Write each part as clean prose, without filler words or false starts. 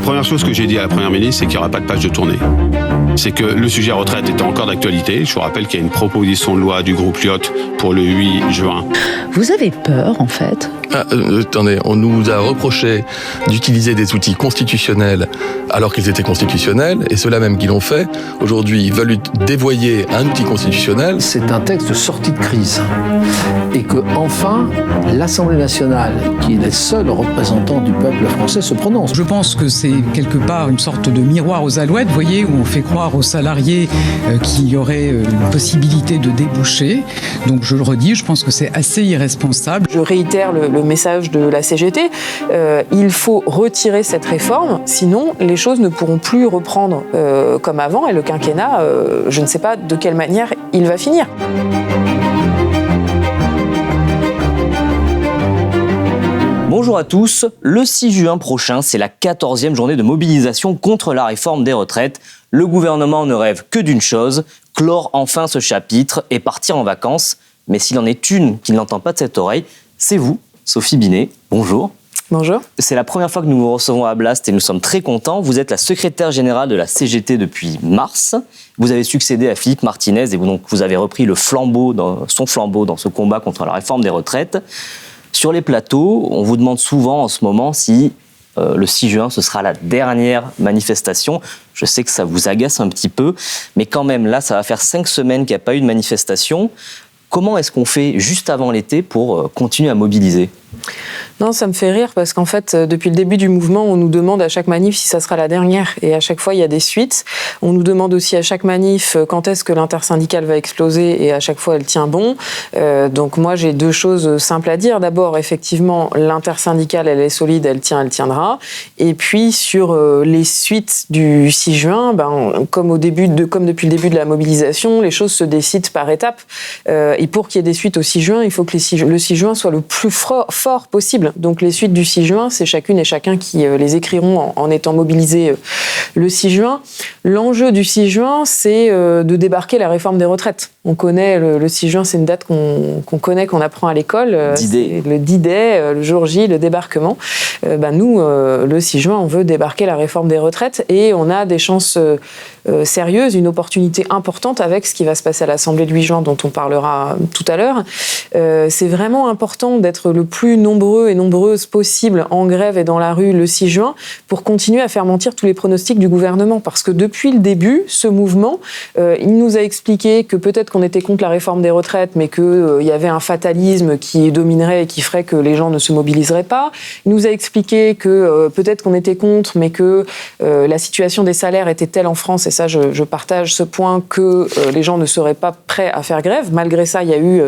première chose que j'ai dit à la Première ministre, c'est qu'il n'y aura pas de page de tournée. C'est que le sujet retraite est encore d'actualité. Je vous rappelle qu'il y a une proposition de loi du groupe Lyotte pour le 8 juin. Vous avez peur, en fait ? Attendez, on nous a reproché d'utiliser des outils constitutionnels alors qu'ils étaient constitutionnels, et ceux-là même qui l'ont fait, aujourd'hui, veulent dévoyer un outil constitutionnel. C'est un texte de sortie de crise. Et que, enfin, l'Assemblée nationale, qui est le seul représentant du peuple français, se prononce. Je pense que c'est quelque part une sorte de miroir aux alouettes, vous voyez, où on fait croire aux salariés qu'il y aurait une possibilité de déboucher. Donc je le redis, je pense que c'est assez irresponsable. Je réitère le message de la CGT. Il faut retirer cette réforme, sinon les choses ne pourront plus reprendre comme avant, et le quinquennat, je ne sais pas de quelle manière il va finir. Bonjour à tous, le 6 juin prochain, c'est la 14e journée de mobilisation contre la réforme des retraites. Le gouvernement ne rêve que d'une chose, clore enfin ce chapitre et partir en vacances. Mais s'il en est une qui ne l'entend pas de cette oreille, c'est vous, Sophie Binet. Bonjour. Bonjour. C'est la première fois que nous vous recevons à Blast et nous sommes très contents. Vous êtes la secrétaire générale de la CGT depuis mars. Vous avez succédé à Philippe Martinez et vous avez repris son flambeau dans ce combat contre la réforme des retraites. Sur les plateaux, on vous demande souvent en ce moment si le 6 juin, ce sera la dernière manifestation. Je sais que ça vous agace un petit peu, mais quand même, là, ça va faire 5 semaines qu'il n'y a pas eu de manifestation. Comment est-ce qu'on fait juste avant l'été pour continuer à mobiliser ? Non, ça me fait rire parce qu'en fait, depuis le début du mouvement, on nous demande à chaque manif si ça sera la dernière. Et à chaque fois, il y a des suites. On nous demande aussi à chaque manif quand est-ce que l'intersyndicale va exploser, et à chaque fois, elle tient bon. Donc moi, j'ai 2 choses simples à dire. D'abord, effectivement, l'intersyndicale, elle est solide, elle tiendra. Et puis, sur les suites du 6 juin, comme depuis le début de la mobilisation, les choses se décident par étapes. Et pour qu'il y ait des suites au 6 juin, il faut que le 6 juin soit le plus fort possible. Donc les suites du 6 juin, c'est chacune et chacun qui les écriront en étant mobilisés le 6 juin. L'enjeu du 6 juin, c'est de débarquer la réforme des retraites. On connaît le 6 juin, c'est une date qu'on connaît, qu'on apprend à l'école. Le D-Day, le jour J, le débarquement. Nous, le 6 juin, on veut débarquer la réforme des retraites et on a des chances sérieuses, une opportunité importante avec ce qui va se passer à l'Assemblée le 8 juin, dont on parlera tout à l'heure. C'est vraiment important d'être le plus nombreux et nombreuses possible en grève et dans la rue le 6 juin pour continuer à faire mentir tous les pronostics du gouvernement. Parce que depuis le début, ce mouvement, il nous a expliqué que peut-être qu'on était contre la réforme des retraites, mais qu'il y avait un fatalisme qui dominerait et qui ferait que les gens ne se mobiliseraient pas. Il nous a expliqué que peut-être qu'on était contre, mais que la situation des salaires était telle en France, et ça je partage ce point, que les gens ne seraient pas prêts à faire grève. Malgré ça, il y a eu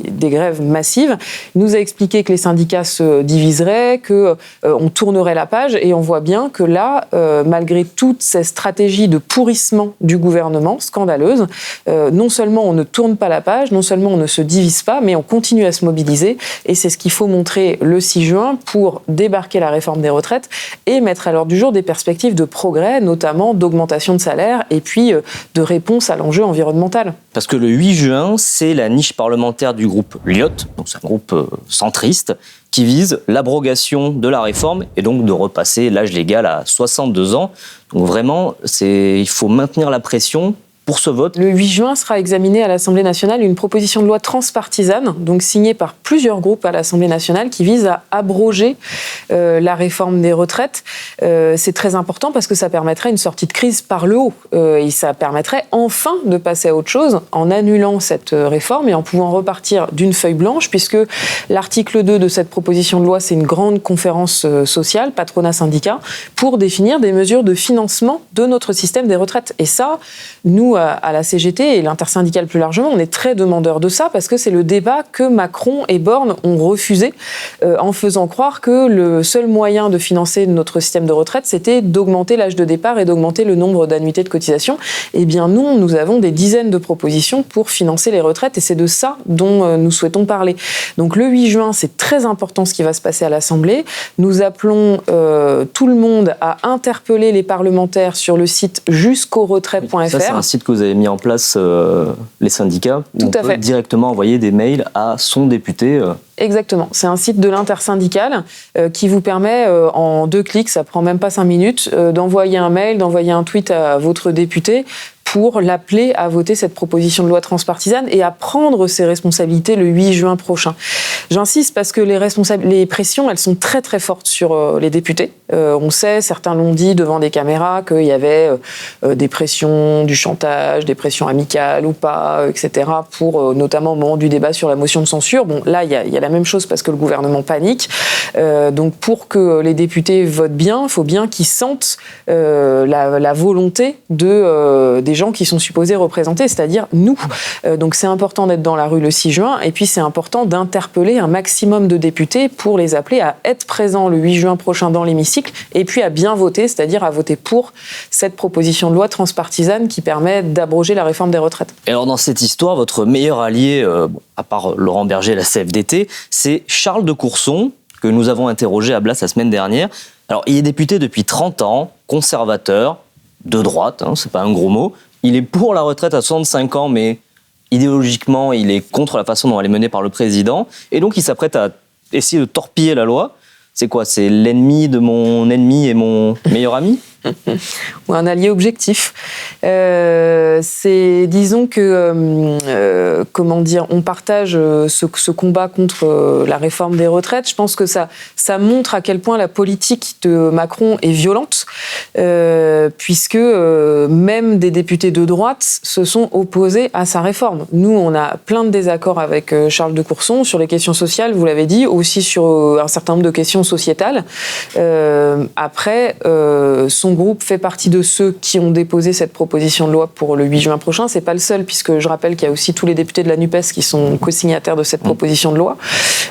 des grèves massives. Il nous a expliqué que les syndicats se diviseraient, qu'on tournerait la page, et on voit bien que là, malgré toutes ces stratégies de pourrissement du gouvernement, scandaleuses, non seulement on ne tourne pas la page, non seulement on ne se divise pas, mais on continue à se mobiliser, et c'est ce qu'il faut montrer le 6 juin pour débarquer la réforme des retraites et mettre à l'ordre du jour des perspectives de progrès, notamment d'augmentation de salaire et puis de réponse à l'enjeu environnemental. Parce que le 8 juin, c'est la niche parlementaire du groupe Lyotte, donc c'est un groupe centriste, qui vise l'abrogation de la réforme et donc de repasser l'âge légal à 62 ans. Donc vraiment, il faut maintenir la pression pour ce vote. Le 8 juin sera examinée à l'Assemblée nationale une proposition de loi transpartisane, donc signée par plusieurs groupes à l'Assemblée nationale, qui vise à abroger la réforme des retraites. C'est très important parce que ça permettrait une sortie de crise par le haut. Et ça permettrait enfin de passer à autre chose en annulant cette réforme et en pouvant repartir d'une feuille blanche, puisque l'article 2 de cette proposition de loi, c'est une grande conférence sociale, patronat-syndicat, pour définir des mesures de financement de notre système des retraites. Et ça, nous, à la CGT et l'intersyndicale plus largement, on est très demandeurs de ça parce que c'est le débat que Macron et Borne ont refusé en faisant croire que le seul moyen de financer notre système de retraite, c'était d'augmenter l'âge de départ et d'augmenter le nombre d'annuités de cotisation. Eh bien non, nous avons des dizaines de propositions pour financer les retraites et c'est de ça dont nous souhaitons parler. Donc le 8 juin, c'est très important ce qui va se passer à l'Assemblée. Nous appelons tout le monde à interpeller les parlementaires sur le site jusqu'auretrait.fr. Ça, c'est un site que vous avez mis en place, les syndicats, où on peut directement envoyer des mails à son député. Exactement. C'est un site de l'intersyndicale qui vous permet, en 2 clics, ça prend même pas 5 minutes, d'envoyer un mail, d'envoyer un tweet à votre député pour l'appeler à voter cette proposition de loi transpartisane et à prendre ses responsabilités le 8 juin prochain. J'insiste parce que les pressions, elles sont très très fortes sur les députés. On sait, certains l'ont dit devant des caméras, qu'il y avait des pressions, du chantage, des pressions amicales ou pas, etc. pour notamment au moment du débat sur la motion de censure. Bon, là, il y a la même chose parce que le gouvernement panique. Donc pour que les députés votent bien, il faut bien qu'ils sentent la volonté des gens qui sont supposés représenter, c'est-à-dire nous. Donc c'est important d'être dans la rue le 6 juin, et puis c'est important d'interpeller un maximum de députés pour les appeler à être présents le 8 juin prochain dans l'hémicycle, et puis à bien voter, c'est-à-dire à voter pour cette proposition de loi transpartisane qui permet d'abroger la réforme des retraites. Et alors dans cette histoire, votre meilleur allié, à part Laurent Berger et la CFDT, c'est Charles de Courson, que nous avons interrogé à Blas la semaine dernière. Alors il est député depuis 30 ans, conservateur, de droite, c'est pas un gros mot. Il est pour la retraite à 65 ans, mais idéologiquement, il est contre la façon dont elle est menée par le président. Et donc, il s'apprête à essayer de torpiller la loi. C'est quoi? C'est l'ennemi de mon ennemi et mon meilleur ami? Ou un allié objectif. Disons que, on partage ce combat contre la réforme des retraites. Je pense que ça montre à quel point la politique de Macron est violente, puisque même des députés de droite se sont opposés à sa réforme. Nous, on a plein de désaccords avec Charles de Courson sur les questions sociales, vous l'avez dit, aussi sur un certain nombre de questions sociétales. Après, son groupe fait partie de ceux qui ont déposé cette proposition de loi pour le 8 juin prochain. C'est pas le seul, puisque je rappelle qu'il y a aussi tous les députés de la NUPES qui sont co-signataires de cette proposition de loi.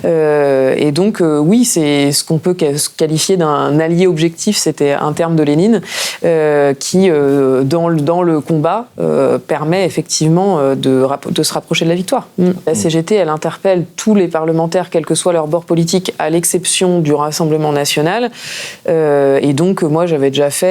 Et donc, oui, c'est ce qu'on peut qualifier d'un allié objectif. C'était un terme de Lénine qui, dans le combat, permet effectivement de se rapprocher de la victoire. La CGT, elle interpelle tous les parlementaires, quel que soit leur bord politique, à l'exception du Rassemblement national. Et donc, moi, j'avais déjà fait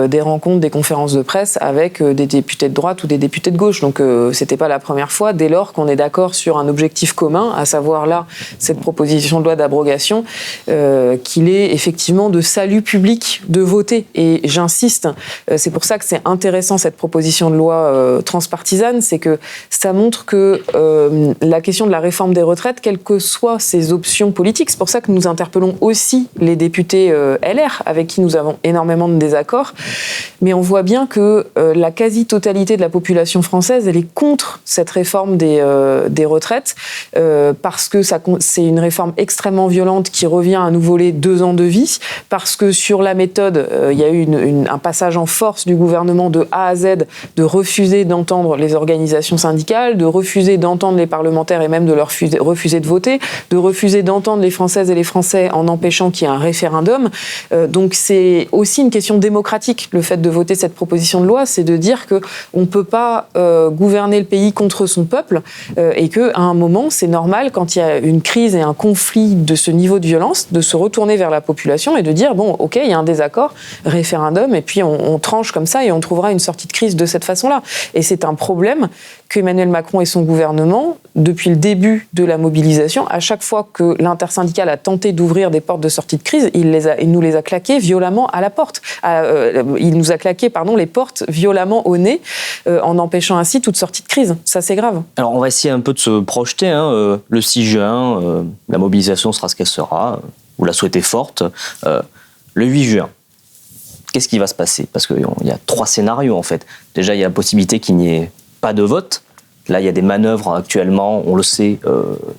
des rencontres, des conférences de presse avec des députés de droite ou des députés de gauche. Donc, c'était pas la première fois, dès lors qu'on est d'accord sur un objectif commun, à savoir là, cette proposition de loi d'abrogation, qu'il est effectivement de salut public de voter. Et j'insiste, c'est pour ça que c'est intéressant cette proposition de loi transpartisane, c'est que ça montre que la question de la réforme des retraites, quelles que soient ses options politiques, c'est pour ça que nous interpellons aussi les députés LR, avec qui nous avons énormément de désaccords, mais on voit bien que la quasi-totalité de la population française, elle est contre cette réforme des retraites, parce que c'est une réforme extrêmement violente qui revient à nous voler 2 ans de vie, parce que sur la méthode, il y a eu un passage en force du gouvernement de A à Z, de refuser d'entendre les organisations syndicales, de refuser d'entendre les parlementaires et même de leur refuser de voter, de refuser d'entendre les Françaises et les Français en empêchant qu'il y ait un référendum. Donc c'est aussi une question démocratique, le fait de voter cette proposition de loi, c'est de dire qu'on ne peut pas gouverner le pays contre son peuple et qu'à un moment, c'est normal, quand il y a une crise et un conflit de ce niveau de violence, de se retourner vers la population et de dire, bon, ok, il y a un désaccord, référendum, et puis on tranche comme ça et on trouvera une sortie de crise de cette façon-là. Et c'est un problème qu'Emmanuel Macron et son gouvernement, depuis le début de la mobilisation, à chaque fois que l'intersyndicale a tenté d'ouvrir des portes de sortie de crise, il nous les a claquées violemment à la porte. Il nous a claqué, les portes violemment au nez, en empêchant ainsi toute sortie de crise. Ça, c'est grave. Alors, on va essayer un peu de se projeter. Le 6 juin, la mobilisation sera ce qu'elle sera. Vous la souhaitez forte. Le 8 juin, qu'est-ce qui va se passer? Parce qu'il y a 3 scénarios, en fait. Déjà, il y a la possibilité qu'il n'y ait pas de vote. Là, il y a des manœuvres actuellement, on le sait,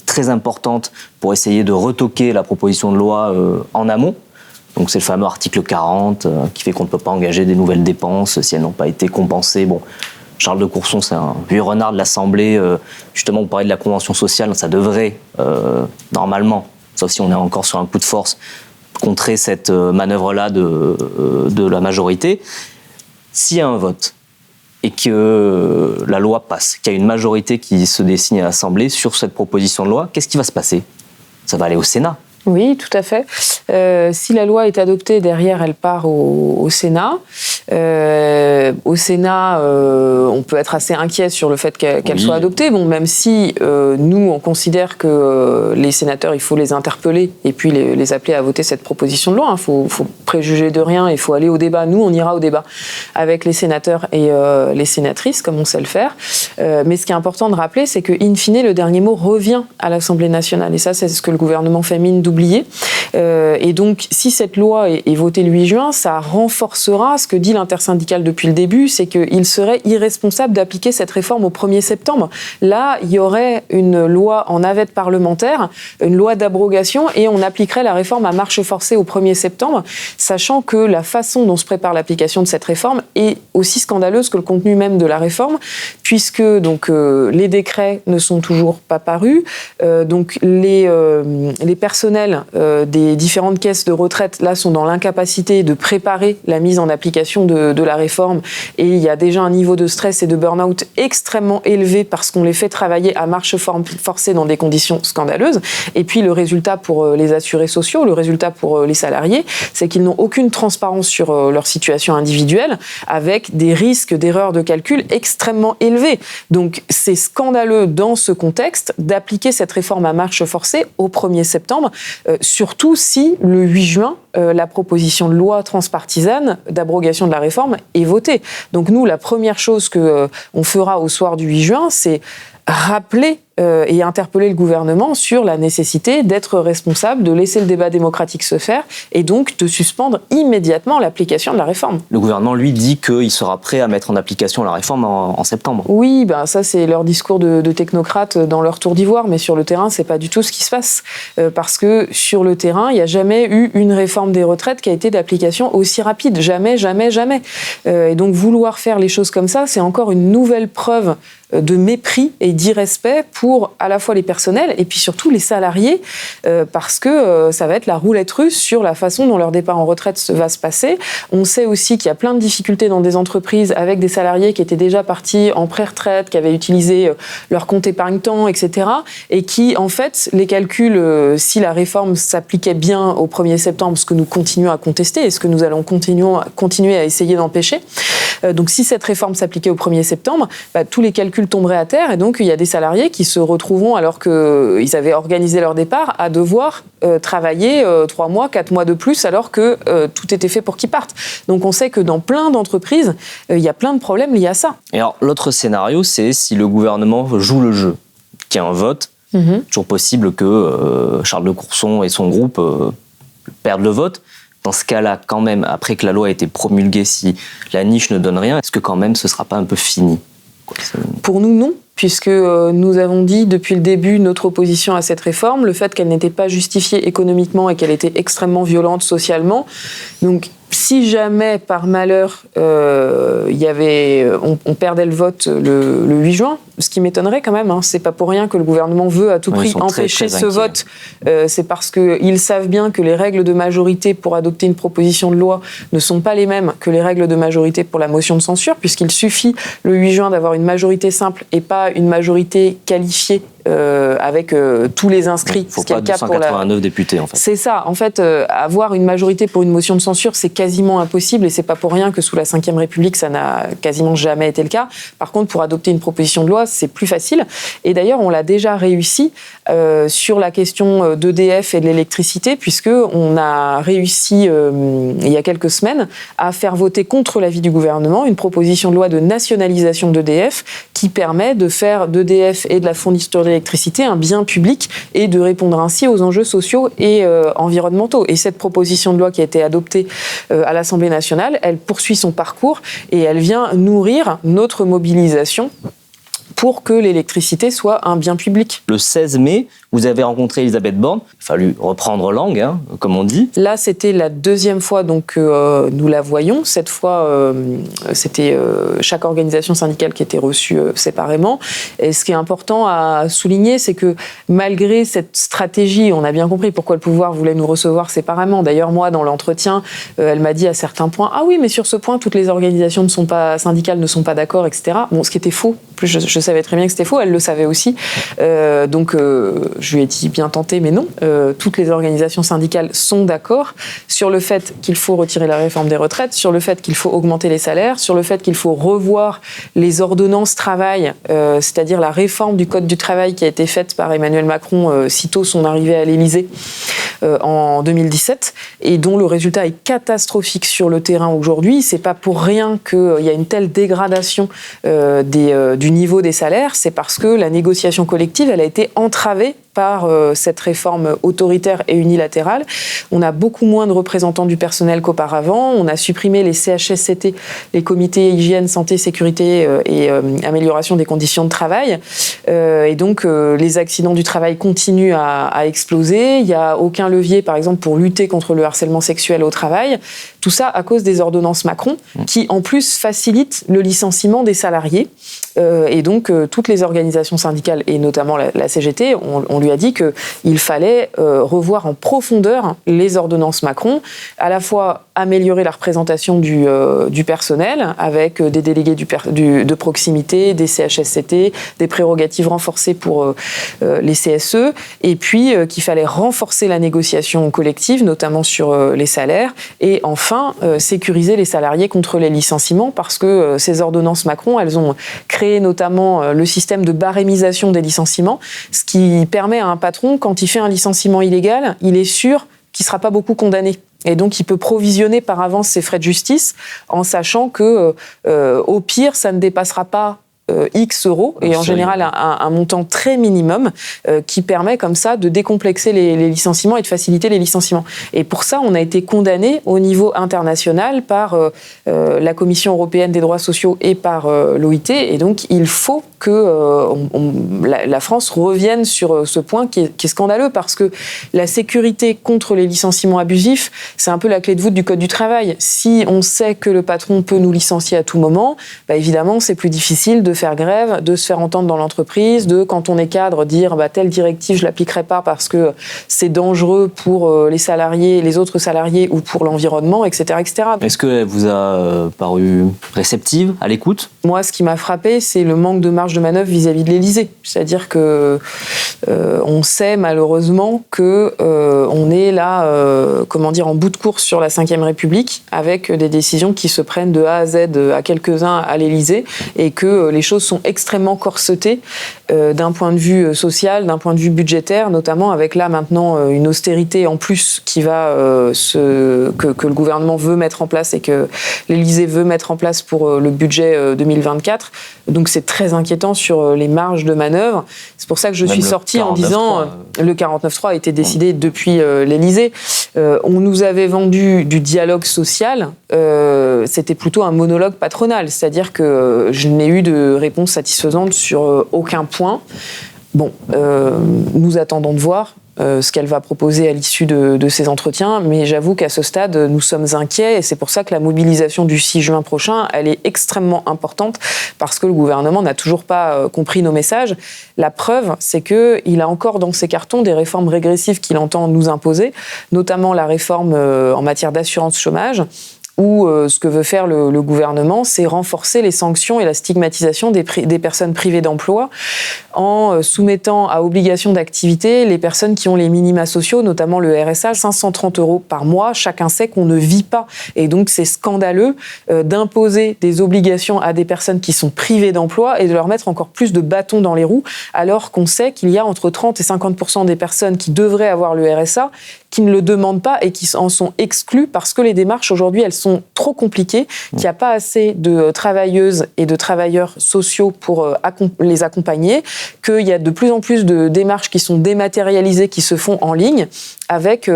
très importantes pour essayer de retoquer la proposition de loi en amont. Donc c'est le fameux article 40 qui fait qu'on ne peut pas engager des nouvelles dépenses si elles n'ont pas été compensées. Bon, Charles de Courson, c'est un vieux renard de l'Assemblée. Justement, vous parlez de la convention sociale, ça devrait, normalement, sauf si on est encore sur un coup de force, contrer cette manœuvre-là de la majorité. S'il y a un vote, et que la loi passe, qu'il y a une majorité qui se dessine à l'Assemblée sur cette proposition de loi, qu'est-ce qui va se passer? Ça va aller au Sénat. Oui, tout à fait. Si la loi est adoptée, derrière, elle part au Sénat. Au Sénat, on peut être assez inquiet sur le fait qu'elle soit adoptée. Bon, même si nous, on considère que les sénateurs, il faut les interpeller et puis les appeler à voter cette proposition de loi. Il faut préjuger de rien, il faut aller au débat. Nous, on ira au débat avec les sénateurs et les sénatrices, comme on sait le faire. Mais ce qui est important de rappeler, c'est que, in fine, le dernier mot revient à l'Assemblée nationale. Et ça, c'est ce que le gouvernement fait mine d'oublier. Et donc, si cette loi est votée le 8 juin, ça renforcera ce que dit l'intersyndicale depuis le début, c'est qu'il serait irresponsable d'appliquer cette réforme au 1er septembre. Là, il y aurait une loi en navette parlementaire, une loi d'abrogation, et on appliquerait la réforme à marche forcée au 1er septembre, sachant que la façon dont se prépare l'application de cette réforme est aussi scandaleuse que le contenu même de la réforme, puisque donc, les décrets ne sont toujours pas parus, donc les personnels des différentes caisses de retraite là sont dans l'incapacité de préparer la mise en application de la réforme, et il y a déjà un niveau de stress et de burn-out extrêmement élevé parce qu'on les fait travailler à marche forcée dans des conditions scandaleuses. Et puis le résultat pour les assurés sociaux, le résultat pour les salariés, c'est qu'ils n'ont aucune transparence sur leur situation individuelle, avec des risques d'erreurs de calcul extrêmement élevés. Donc c'est scandaleux dans ce contexte d'appliquer cette réforme à marche forcée au 1er septembre, surtout si le 8 juin, la proposition de loi transpartisane d'abrogation de la réforme est votée. Donc nous, la première chose qu'on fera au soir du 8 juin, c'est rappeler et interpeller le gouvernement sur la nécessité d'être responsable, de laisser le débat démocratique se faire et donc de suspendre immédiatement l'application de la réforme. Le gouvernement, lui, dit qu'il sera prêt à mettre en application la réforme en septembre. Oui, ben ça c'est leur discours de technocrates dans leur tour d'ivoire, mais sur le terrain, c'est pas du tout ce qui se passe. Parce que sur le terrain, il n'y a jamais eu une réforme des retraites qui a été d'application aussi rapide. Jamais, jamais, jamais. Et donc vouloir faire les choses comme ça, c'est encore une nouvelle preuve de mépris et d'irrespect pour à la fois les personnels et puis surtout les salariés, parce que ça va être la roulette russe sur la façon dont leur départ en retraite va se passer. On sait aussi qu'il y a plein de difficultés dans des entreprises avec des salariés qui étaient déjà partis en pré-retraite, qui avaient utilisé leur compte épargne-temps, etc. et qui, en fait, les calculs, si la réforme s'appliquait bien au 1er septembre, ce que nous continuons à contester et ce que nous allons continuer à essayer d'empêcher, donc si cette réforme s'appliquait au 1er septembre, tous les calculs tomberaient à terre et donc il y a des salariés qui se retrouveront, alors qu'ils avaient organisé leur départ, à devoir travailler 3 mois, 4 mois de plus alors que tout était fait pour qu'ils partent. Donc on sait que dans plein d'entreprises, il y a plein de problèmes liés à ça. Et alors l'autre scénario, c'est si le gouvernement joue le jeu, qu'il y a un vote, toujours possible que Charles de Courson et son groupe perdent le vote. Dans ce cas-là, quand même, après que la loi a été promulguée, si la niche ne donne rien, est-ce que quand même ce ne sera pas un peu fini ? Pour nous, non, puisque nous avons dit depuis le début notre opposition à cette réforme, le fait qu'elle n'était pas justifiée économiquement et qu'elle était extrêmement violente socialement. Donc, si jamais, par malheur, on perdait le vote le 8 juin, ce qui m'étonnerait quand même, c'est pas pour rien que le gouvernement veut à tout prix empêcher ce vote. C'est parce qu'ils savent bien que les règles de majorité pour adopter une proposition de loi ne sont pas les mêmes que les règles de majorité pour la motion de censure, puisqu'il suffit le 8 juin d'avoir une majorité simple et pas une majorité qualifiée avec tous les inscrits. Il ne faut pas 289 députés, en fait. C'est ça. En fait, avoir une majorité pour une motion de censure, c'est quasiment impossible, et c'est pas pour rien que sous la Ve République, ça n'a quasiment jamais été le cas. Par contre, pour adopter une proposition de loi, c'est plus facile. Et d'ailleurs, on l'a déjà réussi sur la question d'EDF et de l'électricité, puisqu'on a réussi, il y a quelques semaines, à faire voter contre l'avis du gouvernement une proposition de loi de nationalisation d'EDF qui permet de faire d'EDF et de la fourniture d'électricité un bien public et de répondre ainsi aux enjeux sociaux et environnementaux. Et cette proposition de loi qui a été adoptée à l'Assemblée nationale, elle poursuit son parcours et elle vient nourrir notre mobilisation pour que l'électricité soit un bien public. Le 16 mai, vous avez rencontré Elisabeth Borne. Il a fallu reprendre langue, comme on dit. Là, c'était la deuxième fois donc, nous la voyons. Cette fois, c'était chaque organisation syndicale qui était reçue séparément. Et ce qui est important à souligner, c'est que malgré cette stratégie, on a bien compris pourquoi le pouvoir voulait nous recevoir séparément. D'ailleurs, moi, dans l'entretien, elle m'a dit à certains points « Ah oui, mais sur ce point, toutes les organisations syndicales ne sont pas d'accord, etc. » Bon, ce qui était faux. plus, je savais très bien que c'était faux, elle le savait aussi. Donc, je lui ai dit bien tenté, mais non. Toutes les organisations syndicales sont d'accord sur le fait qu'il faut retirer la réforme des retraites, sur le fait qu'il faut augmenter les salaires, sur le fait qu'il faut revoir les ordonnances travail, c'est-à-dire la réforme du Code du travail qui a été faite par Emmanuel Macron sitôt son arrivée à l'Élysée en 2017, et dont le résultat est catastrophique sur le terrain aujourd'hui. C'est pas pour rien qu'il y a une telle dégradation du niveau des salaires, c'est parce que la négociation collective, elle a été entravée par cette réforme autoritaire et unilatérale. On a beaucoup moins de représentants du personnel qu'auparavant. On a supprimé les CHSCT, les comités hygiène, santé, sécurité et amélioration des conditions de travail. Et donc, les accidents du travail continuent à exploser. Il n'y a aucun levier, par exemple, pour lutter contre le harcèlement sexuel au travail. Tout ça à cause des ordonnances Macron, qui, en plus, facilitent le licenciement des salariés. Et donc, toutes les organisations syndicales, et notamment la CGT, on lui a dit qu'il fallait revoir en profondeur les ordonnances Macron, à la fois améliorer la représentation du personnel, avec des délégués de proximité, des CHSCT, des prérogatives renforcées pour les CSE, et puis qu'il fallait renforcer la négociation collective, notamment sur les salaires, et enfin sécuriser les salariés contre les licenciements, parce que ces ordonnances Macron, elles ont créé notamment le système de barémisation des licenciements, ce qui permet à un patron, quand il fait un licenciement illégal, il est sûr qu'il ne sera pas beaucoup condamné. Et donc, il peut provisionner par avance ses frais de justice en sachant que, au pire, ça ne dépassera pas X euros, et en général un montant très minimum qui permet comme ça de décomplexer les licenciements et de faciliter les licenciements. Et pour ça, on a été condamné au niveau international par la Commission européenne des droits sociaux et par l'OIT, et donc il faut que la France revienne sur ce point qui est scandaleux, parce que la sécurité contre les licenciements abusifs, c'est un peu la clé de voûte du Code du travail. Si on sait que le patron peut nous licencier à tout moment, bah évidemment, c'est plus difficile de faire grève, de se faire entendre dans l'entreprise, de, quand on est cadre, dire telle directive je l'appliquerai pas parce que c'est dangereux pour les salariés, les autres salariés ou pour l'environnement, etc., etc. Est-ce qu'elle vous a paru réceptive, à l'écoute ? Moi, ce qui m'a frappé, c'est le manque de marge de manœuvre vis-à-vis de l'Élysée. C'est-à-dire que on sait malheureusement que on est là, en bout de course sur la Ve République, avec des décisions qui se prennent de A à Z à quelques-uns à l'Élysée, et que les choses sont extrêmement corsetées d'un point de vue social, d'un point de vue budgétaire, notamment avec là maintenant une austérité en plus qui va que le gouvernement veut mettre en place et que l'Élysée veut mettre en place pour le budget 2024. Donc c'est très inquiétant sur les marges de manœuvre. C'est pour ça que je suis sortie en disant le 49.3 a été décidé depuis l'Élysée. On nous avait vendu du dialogue social. C'était plutôt un monologue patronal, c'est-à-dire que je n'ai eu de réponse satisfaisante sur aucun point. Bon, nous attendons de voir ce qu'elle va proposer à l'issue de ces entretiens, mais j'avoue qu'à ce stade, nous sommes inquiets, et c'est pour ça que la mobilisation du 6 juin prochain, elle est extrêmement importante, parce que le gouvernement n'a toujours pas compris nos messages. La preuve, c'est qu'il a encore dans ses cartons des réformes régressives qu'il entend nous imposer, notamment la réforme en matière d'assurance chômage, où ce que veut faire le gouvernement, c'est renforcer les sanctions et la stigmatisation des personnes privées d'emploi, en soumettant à obligation d'activité les personnes qui ont les minima sociaux, notamment le RSA, 530 € par mois. Chacun sait qu'on ne vit pas. Et donc, c'est scandaleux d'imposer des obligations à des personnes qui sont privées d'emploi et de leur mettre encore plus de bâtons dans les roues, alors qu'on sait qu'il y a entre 30 et 50% des personnes qui devraient avoir le RSA qui ne le demandent pas et qui en sont exclus parce que les démarches aujourd'hui, elles sont trop compliquées, qu'il n'y a pas assez de travailleuses et de travailleurs sociaux pour les accompagner, qu'il y a de plus en plus de démarches qui sont dématérialisées, qui se font en ligne, avec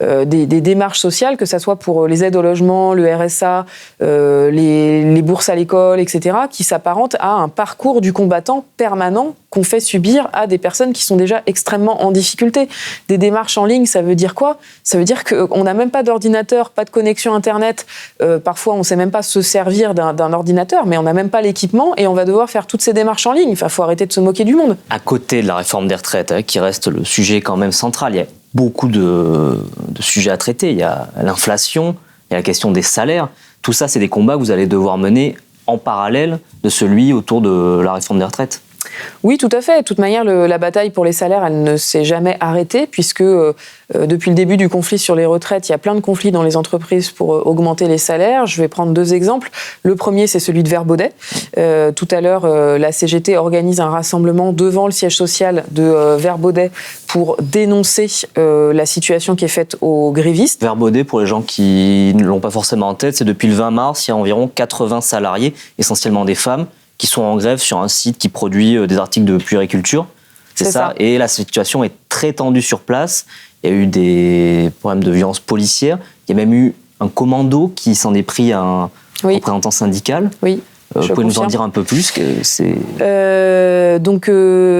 des démarches sociales, que ce soit pour les aides au logement, le RSA, les bourses à l'école, etc., qui s'apparentent à un parcours du combattant permanent qu'on fait subir à des personnes qui sont déjà extrêmement en difficulté. Des démarches en ligne, ça veut dire quoi ? Ça veut dire qu'on n'a même pas d'ordinateur, pas de connexion Internet. Parfois, on ne sait même pas se servir d'un ordinateur, mais on n'a même pas l'équipement et on va devoir faire toutes ces démarches en ligne. Enfin, il faut arrêter de se moquer du monde. À côté de la réforme des retraites, qui reste le sujet quand même central, il y a beaucoup de sujets à traiter. Il y a l'inflation, il y a la question des salaires. Tout ça, c'est des combats que vous allez devoir mener en parallèle de celui autour de la réforme des retraites. Oui, tout à fait. De toute manière, la bataille pour les salaires, elle ne s'est jamais arrêtée, puisque depuis le début du conflit sur les retraites, il y a plein de conflits dans les entreprises pour augmenter les salaires. Je vais prendre 2 exemples. Le premier, c'est celui de Verbaudet. Tout à l'heure, la CGT organise un rassemblement devant le siège social de Verbaudet pour dénoncer la situation qui est faite aux grévistes. Verbaudet, pour les gens qui ne l'ont pas forcément en tête, c'est depuis le 20 mars, il y a environ 80 salariés, essentiellement des femmes, qui sont en grève sur un site qui produit des articles de puériculture. C'est ça. Et la situation est très tendue sur place. Il y a eu des problèmes de violence policière. Il y a même eu un commando qui s'en est pris à un représentant syndical. Oui. Vous pouvez nous en dire un peu plus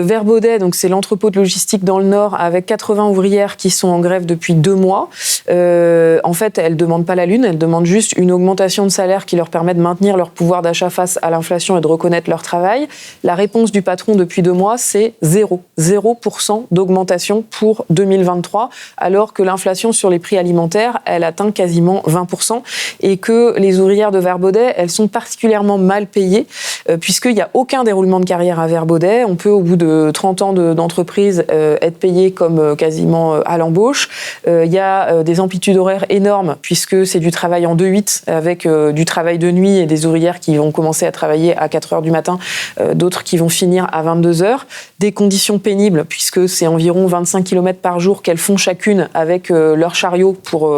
Verbaudet, c'est l'entrepôt de logistique dans le Nord avec 80 ouvrières qui sont en grève depuis 2 mois. En fait, elles ne demandent pas la lune, elles demandent juste une augmentation de salaire qui leur permet de maintenir leur pouvoir d'achat face à l'inflation et de reconnaître leur travail. La réponse du patron depuis 2 mois, c'est 0% d'augmentation pour 2023, alors que l'inflation sur les prix alimentaires, elle atteint quasiment 20%, et que les ouvrières de Verbaudet, elles sont particulièrement mal payées, puisqu'il n'y a aucun déroulement de carrière à Verbaudet. On peut, au bout de 30 ans d'entreprise, être payé comme quasiment à l'embauche. Il y a des amplitudes horaires énormes, puisque c'est du travail en 2-8, avec du travail de nuit et des ouvrières qui vont commencer à travailler à 4 heures du matin, d'autres qui vont finir à 22 heures. Des conditions pénibles, puisque c'est environ 25 km par jour qu'elles font chacune avec leur chariot pour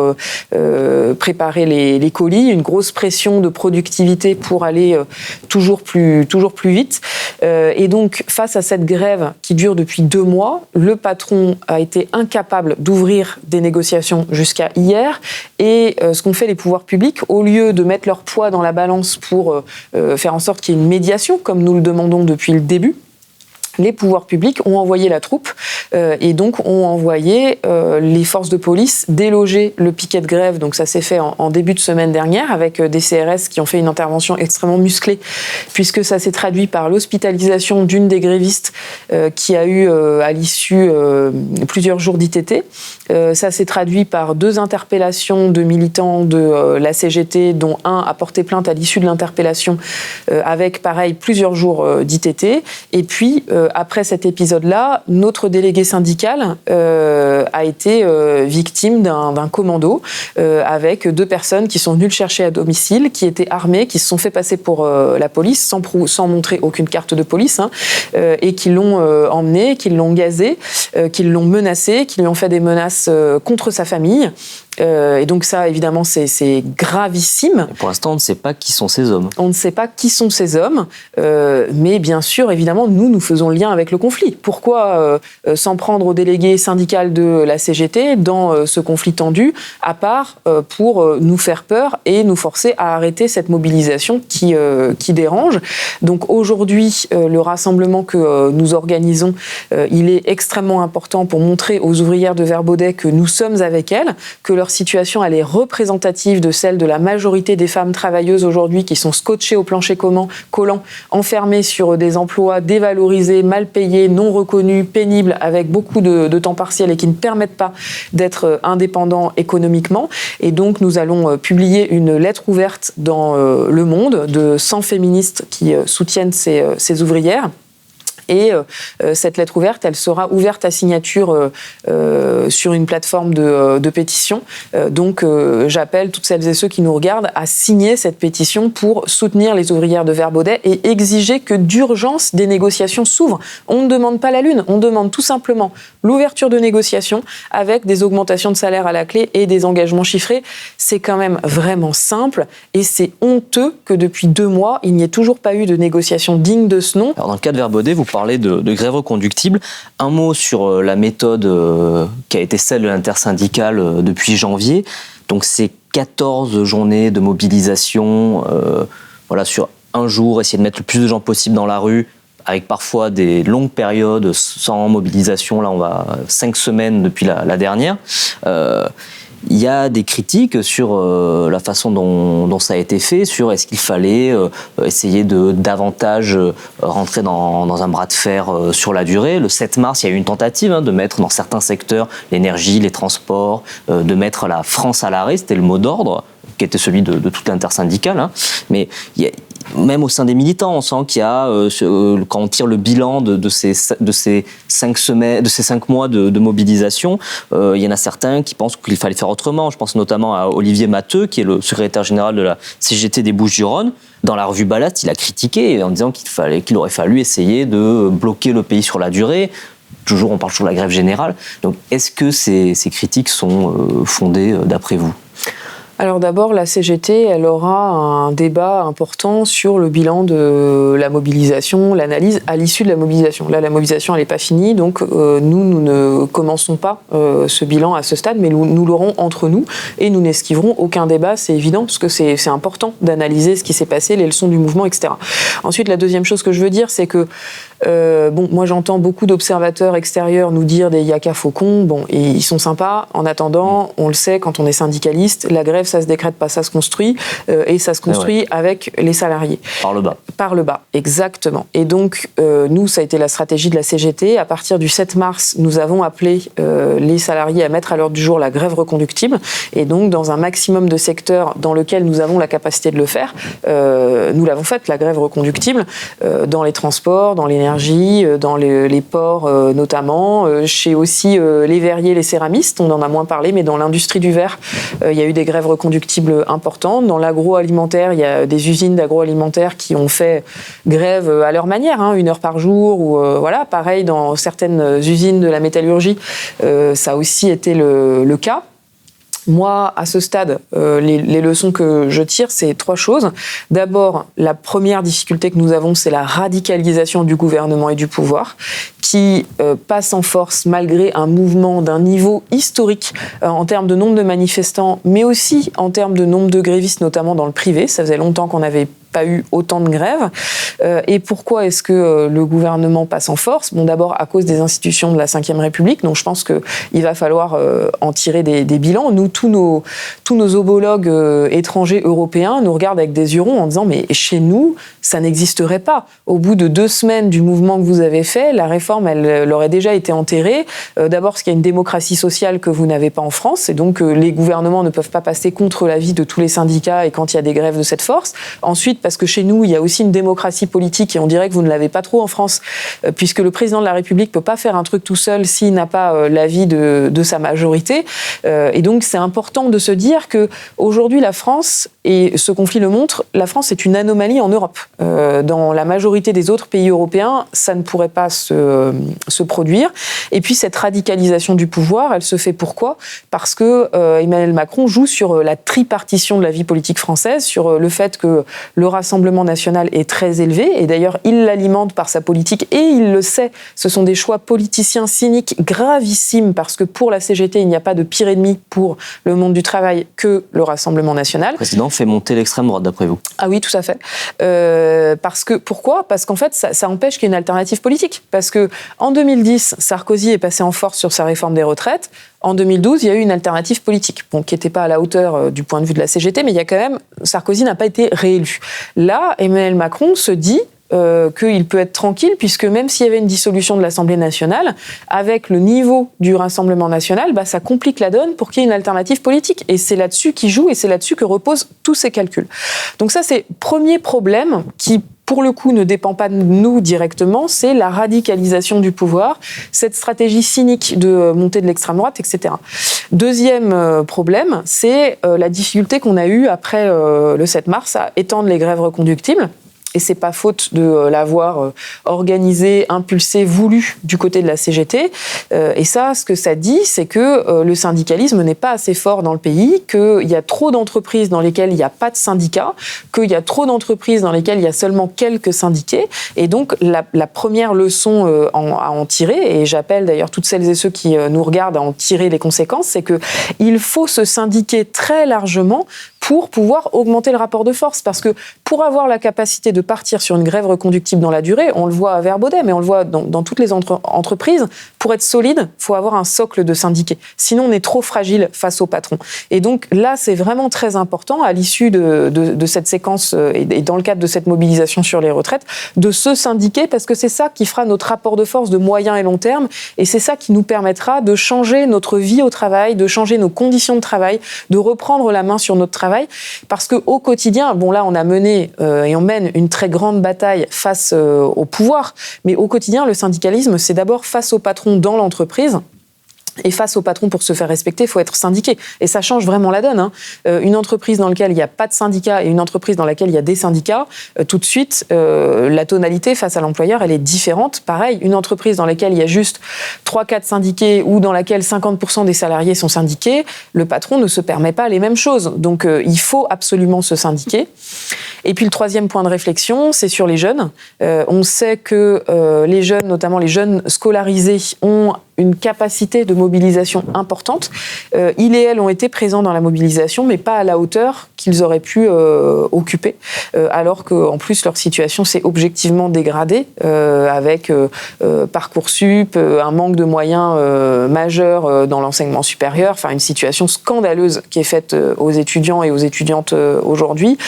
préparer les colis. Une grosse pression de productivité pour aller toujours plus vite. Et donc, face à cette grève qui dure depuis 2 mois, le patron a été incapable d'ouvrir des négociations jusqu'à hier. Et ce qu'ont fait les pouvoirs publics, au lieu de mettre leur poids dans la balance pour faire en sorte qu'il y ait une médiation, comme nous le demandons depuis le début, les pouvoirs publics ont envoyé la troupe et donc ont envoyé les forces de police déloger le piquet de grève. Donc ça s'est fait en début de semaine dernière avec des CRS qui ont fait une intervention extrêmement musclée, puisque ça s'est traduit par l'hospitalisation d'une des grévistes qui a eu à l'issue plusieurs jours d'ITT. Ça s'est traduit par 2 interpellations de militants de la CGT, dont un a porté plainte à l'issue de l'interpellation avec, pareil, plusieurs jours d'ITT. Et puis, après cet épisode-là, notre délégué syndical a été victime d'un commando avec 2 personnes qui sont venues le chercher à domicile, qui étaient armées, qui se sont fait passer pour la police, sans montrer aucune carte de police, et qui l'ont emmené, qui l'ont gazé, qui l'ont menacé, qui lui ont fait des menaces contre sa famille. Et donc ça, évidemment, c'est gravissime. Et pour l'instant, on ne sait pas qui sont ces hommes. On ne sait pas qui sont ces hommes, mais bien sûr, évidemment, nous faisons le lien avec le conflit. Pourquoi s'en prendre au délégué syndical de la CGT dans ce conflit tendu, à part pour nous faire peur et nous forcer à arrêter cette mobilisation qui dérange. Donc aujourd'hui, le rassemblement que nous organisons, il est extrêmement important pour montrer aux ouvrières de Verbaudet que nous sommes avec elles, que leur situation, elle est représentative de celle de la majorité des femmes travailleuses aujourd'hui qui sont scotchées au plancher collant, enfermées sur des emplois dévalorisés, mal payés, non reconnus, pénibles, avec beaucoup de temps partiel et qui ne permettent pas d'être indépendants économiquement. Et donc, nous allons publier une lettre ouverte dans Le Monde de 100 féministes qui soutiennent ces ouvrières. Et cette lettre ouverte, elle sera ouverte à signature sur une plateforme de pétition. Donc j'appelle toutes celles et ceux qui nous regardent à signer cette pétition pour soutenir les ouvrières de Verbaudet et exiger que d'urgence des négociations s'ouvrent. On ne demande pas la lune, on demande tout simplement l'ouverture de négociations avec des augmentations de salaire à la clé et des engagements chiffrés. C'est quand même vraiment simple et c'est honteux que depuis 2 mois, il n'y ait toujours pas eu de négociations dignes de ce nom. Alors dans le cas de Verbaudet, vous parlez de grève reconductible. Un mot sur la méthode qui a été celle de l'intersyndicale depuis janvier. Donc c'est 14 journées de mobilisation, sur un jour, essayer de mettre le plus de gens possible dans la rue, avec parfois des longues périodes sans mobilisation. Là, on va 5 semaines depuis la dernière. Il y a des critiques sur la façon dont ça a été fait, sur est-ce qu'il fallait essayer de davantage rentrer dans un bras de fer sur la durée. Le 7 mars, il y a eu une tentative de mettre dans certains secteurs l'énergie, les transports, de mettre la France à l'arrêt, c'était le mot d'ordre, qui était celui de toute l'intersyndicale. Mais même au sein des militants, on sent qu'il y a, quand on tire le bilan de ces 5 semaines, de ces 5 mois de mobilisation, il y en a certains qui pensent qu'il fallait faire autrement. Je pense notamment à Olivier Matteux, qui est le secrétaire général de la CGT des Bouches-du-Rhône. Dans la revue Ballast, il a critiqué en disant qu'il aurait fallu essayer de bloquer le pays sur la durée. On parle toujours de la grève générale. Donc, est-ce que ces critiques sont fondées d'après vous ? Alors d'abord, la CGT, elle aura un débat important sur le bilan de la mobilisation, l'analyse à l'issue de la mobilisation. Là, la mobilisation, elle n'est pas finie, donc nous ne commençons pas ce bilan à ce stade, mais nous l'aurons entre nous et nous n'esquiverons aucun débat, c'est évident, parce que c'est important d'analyser ce qui s'est passé, les leçons du mouvement, etc. Ensuite, la deuxième chose que je veux dire, c'est que moi j'entends beaucoup d'observateurs extérieurs nous dire des yaka faucons, et ils sont sympas. En attendant, on le sait, quand on est syndicaliste, la grève ça se décrète pas, ça se construit, et ça se construit avec les salariés. Par le bas. Par le bas, exactement. Et donc, nous, ça a été la stratégie de la CGT. À partir du 7 mars, nous avons appelé les salariés à mettre à l'ordre du jour la grève reconductible. Et donc, dans un maximum de secteurs dans lesquels nous avons la capacité de le faire, nous l'avons faite, la grève reconductible, dans les transports, dans l'énergie, dans les ports notamment, chez aussi les verriers, les céramistes, on en a moins parlé, mais dans l'industrie du verre, il y a eu des grèves reconductibles importantes. Dans l'agroalimentaire, il y a des usines d'agroalimentaire qui ont fait grève à leur manière, 1 heure par jour, ou voilà. Pareil, dans certaines usines de la métallurgie, ça a aussi été le cas. Moi, à ce stade, les leçons que je tire, c'est 3 choses. D'abord, la première difficulté que nous avons, c'est la radicalisation du gouvernement et du pouvoir, qui passe en force malgré un mouvement d'un niveau historique en termes de nombre de manifestants, mais aussi en termes de nombre de grévistes, notamment dans le privé. Ça faisait longtemps qu'on n'avait pas eu autant de grèves. Et pourquoi est-ce que le gouvernement passe en force ? D'abord à cause des institutions de la Ve République, donc je pense qu'il va falloir en tirer des bilans. Nous, tous nos homologues étrangers européens nous regardent avec des yeux ronds en disant « mais chez nous, ça n'existerait pas. Au bout de 2 semaines du mouvement que vous avez fait, la réforme, elle aurait déjà été enterrée. D'abord parce qu'il y a une démocratie sociale que vous n'avez pas en France, et donc les gouvernements ne peuvent pas passer contre l'avis de tous les syndicats et quand il y a des grèves de cette force. Ensuite, parce que chez nous, il y a aussi une démocratie politique et on dirait que vous ne l'avez pas trop en France, puisque le président de la République ne peut pas faire un truc tout seul s'il n'a pas l'avis de sa majorité. Et donc, c'est important de se dire qu'aujourd'hui, la France, et ce conflit le montre, la France est une anomalie en Europe. Dans la majorité des autres pays européens, ça ne pourrait pas se produire. Et puis, cette radicalisation du pouvoir, elle se fait pourquoi ? Parce que Emmanuel Macron joue sur la tripartition de la vie politique française, sur le fait que le Rassemblement national est très élevé, et d'ailleurs, il l'alimente par sa politique, et il le sait, ce sont des choix politiciens cyniques gravissimes, parce que pour la CGT, il n'y a pas de pire ennemi pour le monde du travail que le Rassemblement national. Le président fait monter l'extrême droite, d'après vous ? Ah oui, tout à fait. Pourquoi ? Parce qu'en fait, ça empêche qu'il y ait une alternative politique. Parce que en 2010, Sarkozy est passé en force sur sa réforme des retraites. En 2012, il y a eu une alternative politique, qui n'était pas à la hauteur du point de vue de la CGT, mais il y a quand même, Sarkozy n'a pas été réélu. Là, Emmanuel Macron se dit qu'il peut être tranquille, puisque même s'il y avait une dissolution de l'Assemblée nationale, avec le niveau du Rassemblement national, ça complique la donne pour qu'il y ait une alternative politique. Et c'est là-dessus qu'il joue, et c'est là-dessus que reposent tous ses calculs. Donc ça, c'est le premier problème qui, pour le coup, ne dépend pas de nous directement, c'est la radicalisation du pouvoir, cette stratégie cynique de montée de l'extrême droite, etc. Deuxième problème, c'est la difficulté qu'on a eue après le 7 mars à étendre les grèves reconductibles. Et c'est pas faute de l'avoir organisé, impulsé, voulu du côté de la CGT. Et ça, ce que ça dit, c'est que le syndicalisme n'est pas assez fort dans le pays, qu'il y a trop d'entreprises dans lesquelles il n'y a pas de syndicats, qu'il y a trop d'entreprises dans lesquelles il y a seulement quelques syndiqués. Et donc, la première leçon à en tirer, et j'appelle d'ailleurs toutes celles et ceux qui nous regardent à en tirer les conséquences, c'est qu'il faut se syndiquer très largement pour pouvoir augmenter le rapport de force. Parce que pour avoir la capacité de partir sur une grève reconductible dans la durée. On le voit à Verbaudet, mais on le voit dans toutes les entreprises. Pour être solide, il faut avoir un socle de syndiqués. Sinon, on est trop fragile face au patron. Et donc là, c'est vraiment très important, à l'issue de cette séquence et dans le cadre de cette mobilisation sur les retraites, de se syndiquer, parce que c'est ça qui fera notre rapport de force de moyen et long terme, et c'est ça qui nous permettra de changer notre vie au travail, de changer nos conditions de travail, de reprendre la main sur notre travail, parce qu'au quotidien, bon là on a mené et on mène une très grande bataille face au pouvoir, mais au quotidien le syndicalisme c'est d'abord face au patron dans l'entreprise. Et face au patron, pour se faire respecter, il faut être syndiqué. Et ça change vraiment la donne. Une entreprise dans laquelle il n'y a pas de syndicat et une entreprise dans laquelle il y a des syndicats, tout de suite, la tonalité face à l'employeur, elle est différente. Pareil, une entreprise dans laquelle il y a juste 3-4 syndiqués ou dans laquelle 50% des salariés sont syndiqués, le patron ne se permet pas les mêmes choses. Donc, il faut absolument se syndiquer. Et puis, le troisième point de réflexion, c'est sur les jeunes. On sait que les jeunes, notamment les jeunes scolarisés, ont une capacité de mobilisation importante. Ils et elles ont été présents dans la mobilisation, mais pas à la hauteur qu'ils auraient pu occuper, alors qu'en plus leur situation s'est objectivement dégradée, avec Parcoursup, un manque de moyens majeur dans l'enseignement supérieur, enfin une situation scandaleuse qui est faite aux étudiants et aux étudiantes aujourd'hui.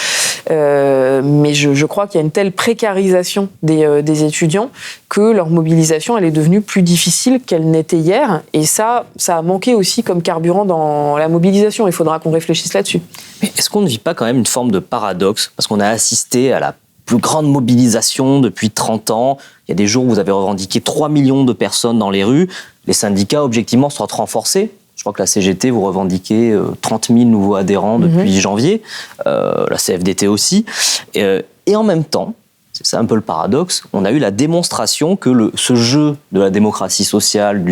Mais je crois qu'il y a une telle précarisation des étudiants que leur mobilisation elle est devenue plus difficile qu'elle n'était hier, et ça a manqué aussi comme carburant dans la mobilisation. Il faudra qu'on réfléchisse là-dessus. Mais est-ce qu'on ne vit pas quand même une forme de paradoxe, parce qu'on a assisté à la plus grande mobilisation depuis 30 ans. Il y a des jours où vous avez revendiqué 3 millions de personnes dans les rues. Les syndicats, objectivement, sont renforcés. Je crois que la CGT, vous revendiquez 30 000 nouveaux adhérents depuis janvier. La CFDT aussi. Et en même temps, c'est un peu le paradoxe, on a eu la démonstration que ce jeu de la démocratie sociale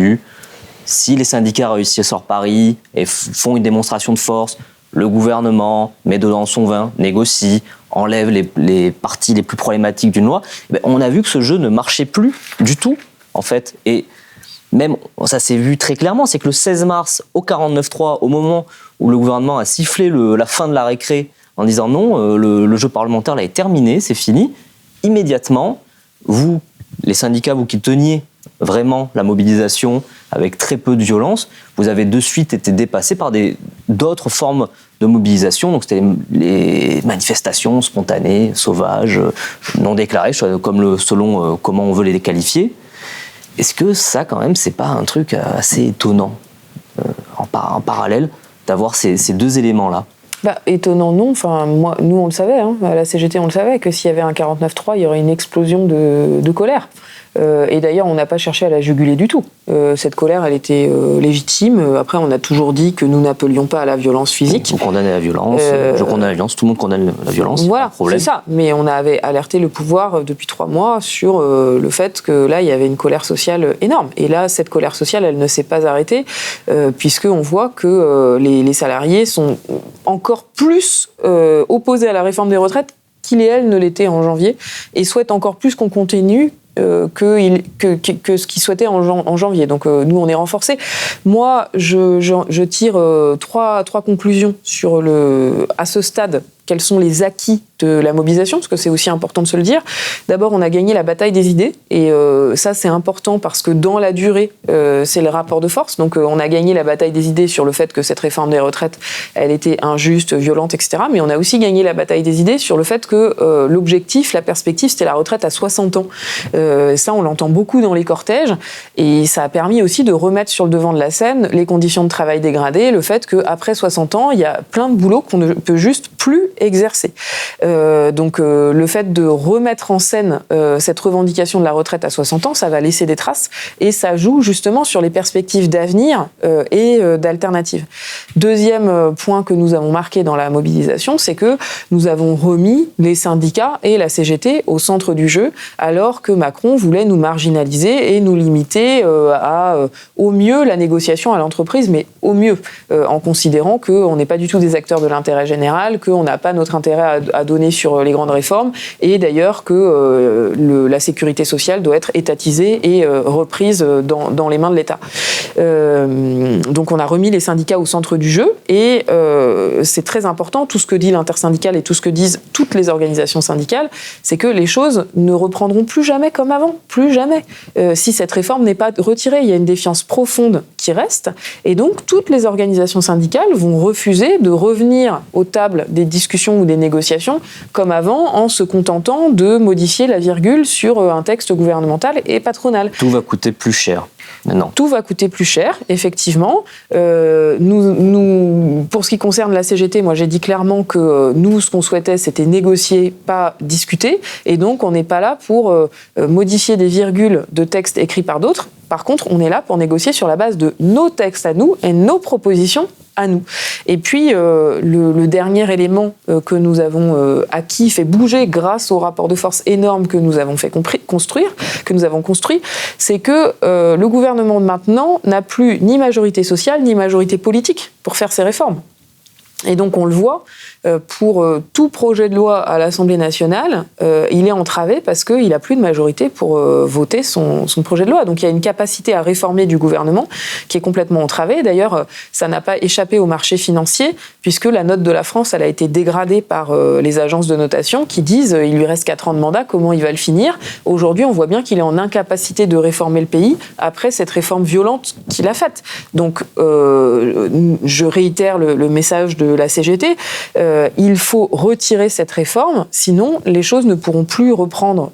si les syndicats réussissent sur Paris et font une démonstration de force, le gouvernement met dedans son vin, négocie, enlève les parties les plus problématiques d'une loi, on a vu que ce jeu ne marchait plus du tout, en fait. Et même, ça s'est vu très clairement, c'est que le 16 mars, au 49.3, au moment où le gouvernement a sifflé la fin de la récré en disant non, le jeu parlementaire là est terminé, c'est fini, immédiatement, vous, les syndicats, vous qui teniez vraiment la mobilisation avec très peu de violence, vous avez de suite été dépassés par d'autres formes de mobilisation. Donc c'était les manifestations spontanées, sauvages, non déclarées, selon comment on veut les qualifier. Est-ce que ça, quand même, c'est pas un truc assez étonnant en parallèle d'avoir ces deux éléments-là? Étonnant, non. Enfin, nous, on le savait, à la CGT, on le savait, que s'il y avait un 49.3, il y aurait une explosion de colère. Et d'ailleurs, on n'a pas cherché à la juguler du tout. Cette colère, elle était légitime. Après, on a toujours dit que nous n'appelions pas à la violence physique. Vous condamnez la violence, je condamne la violence, tout le monde condamne la violence. Voilà, c'est ça. Mais on avait alerté le pouvoir depuis 3 mois sur le fait que là, il y avait une colère sociale énorme. Et là, cette colère sociale, elle ne s'est pas arrêtée, puisqu'on voit que les salariés sont encore plus opposés à la réforme des retraites qu'ils et elles ne l'étaient en janvier, et souhaitent encore plus qu'on continue que ce qu'ils souhaitaient en janvier. Donc nous, on est renforcés. Moi, je tire trois conclusions à ce stade. Quels sont les acquis de la mobilisation, parce que c'est aussi important de se le dire. D'abord, on a gagné la bataille des idées, et ça, c'est important parce que dans la durée, c'est le rapport de force. Donc, on a gagné la bataille des idées sur le fait que cette réforme des retraites, elle était injuste, violente, etc. Mais on a aussi gagné la bataille des idées sur le fait que l'objectif, la perspective, c'était la retraite à 60 ans. Ça, on l'entend beaucoup dans les cortèges, et ça a permis aussi de remettre sur le devant de la scène les conditions de travail dégradées, le fait qu'après 60 ans, il y a plein de boulots qu'on ne peut juste plus exercer. Donc le fait de remettre en scène cette revendication de la retraite à 60 ans, ça va laisser des traces, et ça joue justement sur les perspectives d'avenir et d'alternatives. Deuxième point que nous avons marqué dans la mobilisation, c'est que nous avons remis les syndicats et la CGT au centre du jeu, alors que Macron voulait nous marginaliser et nous limiter au mieux la négociation à l'entreprise, mais au mieux, en considérant qu'on n'est pas du tout des acteurs de l'intérêt général, qu'on n'a pas notre intérêt à donner mener sur les grandes réformes, et d'ailleurs que la sécurité sociale doit être étatisée et reprise dans les mains de l'État. Donc on a remis les syndicats au centre du jeu, et c'est très important, tout ce que dit l'intersyndicale et tout ce que disent toutes les organisations syndicales, c'est que les choses ne reprendront plus jamais comme avant, plus jamais. Si cette réforme n'est pas retirée, il y a une défiance profonde qui reste, et donc toutes les organisations syndicales vont refuser de revenir aux tables des discussions ou des négociations comme avant, en se contentant de modifier la virgule sur un texte gouvernemental et patronal. Tout va coûter plus cher. Non. Tout va coûter plus cher, effectivement. Nous, pour ce qui concerne la CGT, moi j'ai dit clairement que nous, ce qu'on souhaitait, c'était négocier, pas discuter. Et donc, on n'est pas là pour modifier des virgules de textes écrits par d'autres. Par contre, on est là pour négocier sur la base de nos textes à nous et nos propositions à nous. Et puis, le dernier élément que nous avons acquis, fait bouger grâce au rapport de force énorme que nous avons fait construit, c'est que le gouvernement de maintenant n'a plus ni majorité sociale ni majorité politique pour faire ses réformes. Et donc, on le voit, pour tout projet de loi à l'Assemblée nationale, il est entravé parce qu'il n'a plus de majorité pour voter son projet de loi. Donc il y a une capacité à réformer du gouvernement qui est complètement entravée. D'ailleurs, ça n'a pas échappé au marché financier, puisque la note de la France, elle a été dégradée par les agences de notation qui disent il lui reste 4 ans de mandat, comment il va le finir. Aujourd'hui, on voit bien qu'il est en incapacité de réformer le pays après cette réforme violente qu'il a faite. Donc, je réitère le message de la CGT. Il faut retirer cette réforme, sinon les choses ne pourront plus reprendre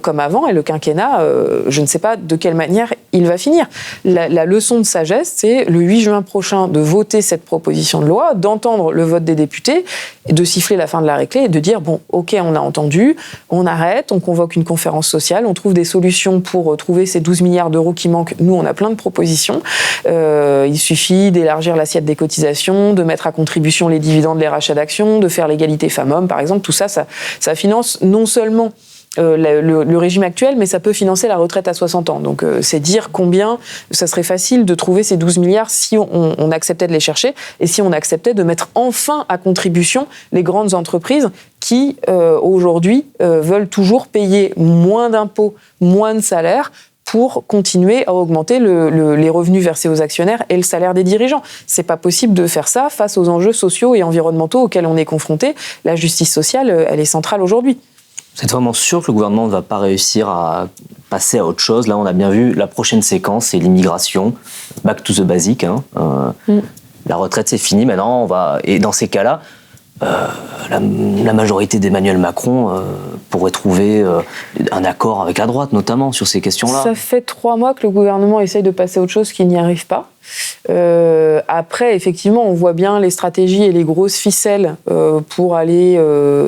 comme avant, et le quinquennat, je ne sais pas de quelle manière il va finir. La leçon de sagesse, c'est le 8 juin prochain de voter cette proposition de loi, d'entendre le vote des députés, de siffler la fin de la récré et de dire bon, ok, on a entendu, on arrête, on convoque une conférence sociale, on trouve des solutions pour trouver ces 12 milliards d'euros qui manquent. Nous, on a plein de propositions. Il suffit d'élargir l'assiette des cotisations, de mettre à contribution les dividendes, les rachats d'actions, de faire l'égalité femmes-hommes, par exemple. Tout ça, ça finance non seulement le régime actuel, mais ça peut financer la retraite à 60 ans. Donc c'est dire combien ça serait facile de trouver ces 12 milliards si on acceptait de les chercher, et si on acceptait de mettre enfin à contribution les grandes entreprises qui, aujourd'hui, veulent toujours payer moins d'impôts, moins de salaires, pour continuer à augmenter les revenus versés aux actionnaires et le salaire des dirigeants. C'est pas possible de faire ça face aux enjeux sociaux et environnementaux auxquels on est confronté. La justice sociale, elle est centrale aujourd'hui. Vous êtes vraiment sûr que le gouvernement ne va pas réussir à passer à autre chose? Là, on a bien vu, la prochaine séquence, c'est l'immigration. Back to the basic. La retraite, c'est fini. Maintenant, on va... Et dans ces cas-là, la majorité d'Emmanuel Macron pourrait trouver un accord avec la droite, notamment, sur ces questions-là. Ça fait 3 mois que le gouvernement essaye de passer à autre chose, qu'il n'y arrive pas. Après, effectivement, on voit bien les stratégies et les grosses ficelles pour aller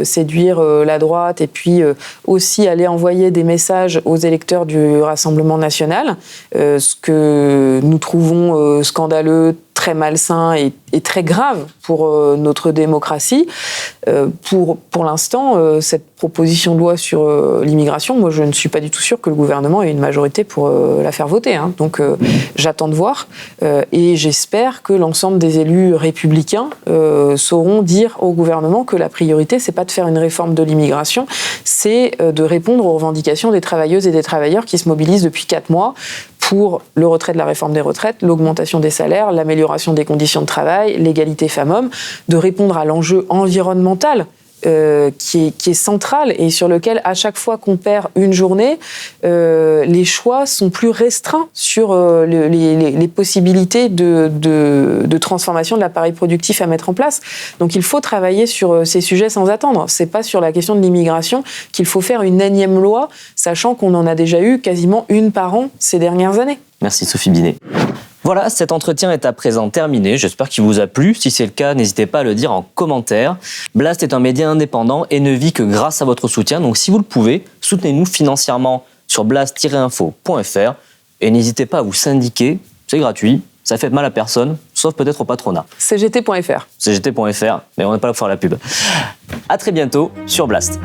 séduire la droite, et puis aussi aller envoyer des messages aux électeurs du Rassemblement national, ce que nous trouvons scandaleux, très malsain et très grave pour notre démocratie. Pour l'instant, cette proposition de loi sur l'immigration, moi je ne suis pas du tout sûre que le gouvernement ait une majorité pour la faire voter. Donc j'attends de voir, et j'espère que l'ensemble des élus républicains sauront dire au gouvernement que la priorité, c'est pas de faire une réforme de l'immigration, c'est de répondre aux revendications des travailleuses et des travailleurs qui se mobilisent depuis 4 mois pour le retrait de la réforme des retraites, l'augmentation des salaires, l'amélioration des conditions de travail, l'égalité femmes-hommes, de répondre à l'enjeu environnemental qui est central et sur lequel, à chaque fois qu'on perd une journée, les choix sont plus restreints sur les possibilités de transformation de l'appareil productif à mettre en place. Donc il faut travailler sur ces sujets sans attendre. C'est pas sur la question de l'immigration qu'il faut faire une énième loi, sachant qu'on en a déjà eu quasiment une par an ces dernières années. Merci Sophie Binet. Voilà, cet entretien est à présent terminé. J'espère qu'il vous a plu. Si c'est le cas, n'hésitez pas à le dire en commentaire. Blast est un média indépendant et ne vit que grâce à votre soutien. Donc si vous le pouvez, soutenez-nous financièrement sur blast-info.fr et n'hésitez pas à vous syndiquer. C'est gratuit, ça fait mal à personne, sauf peut-être au patronat. CGT.fr. CGT.fr, mais on n'est pas là pour faire la pub. À très bientôt sur Blast.